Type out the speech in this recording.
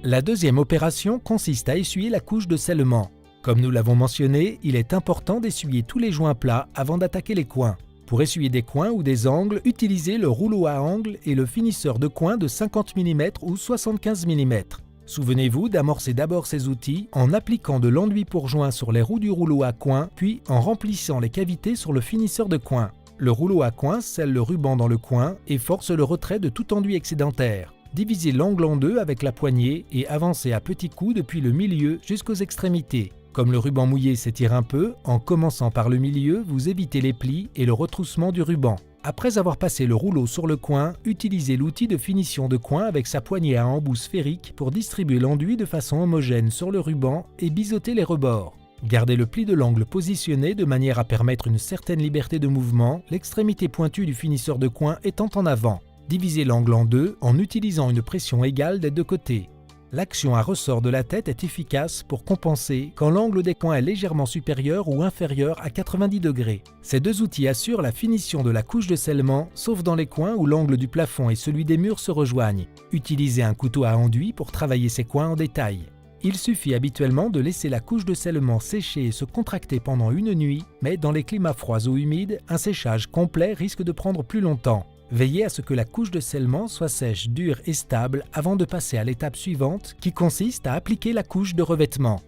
La deuxième opération consiste à essuyer la couche de scellement. Comme nous l'avons mentionné, il est important d'essuyer tous les joints plats avant d'attaquer les coins. Pour essuyer des coins ou des angles, utilisez le rouleau à angles et le finisseur de coin de 50 mm ou 75 mm. Souvenez-vous d'amorcer d'abord ces outils en appliquant de l'enduit pour joint sur les roues du rouleau à coin, puis en remplissant les cavités sur le finisseur de coin. Le rouleau à coin scelle le ruban dans le coin et force le retrait de tout enduit excédentaire. Divisez l'angle en deux avec la poignée et avancez à petits coups depuis le milieu jusqu'aux extrémités. Comme le ruban mouillé s'étire un peu, en commençant par le milieu, vous évitez les plis et le retroussement du ruban. Après avoir passé le rouleau sur le coin, utilisez l'outil de finition de coin avec sa poignée à embout sphérique pour distribuer l'enduit de façon homogène sur le ruban et biseauter les rebords. Gardez le pli de l'angle positionné de manière à permettre une certaine liberté de mouvement, l'extrémité pointue du finisseur de coin étant en avant. Divisez l'angle en deux en utilisant une pression égale des deux côtés. L'action à ressort de la tête est efficace pour compenser quand l'angle des coins est légèrement supérieur ou inférieur à 90 degrés. Ces deux outils assurent la finition de la couche de scellement, sauf dans les coins où l'angle du plafond et celui des murs se rejoignent. Utilisez un couteau à enduit pour travailler ces coins en détail. Il suffit habituellement de laisser la couche de scellement sécher et se contracter pendant une nuit, mais dans les climats froids ou humides, un séchage complet risque de prendre plus longtemps. Veillez à ce que la couche de scellement soit sèche, dure et stable avant de passer à l'étape suivante qui consiste à appliquer la couche de revêtement.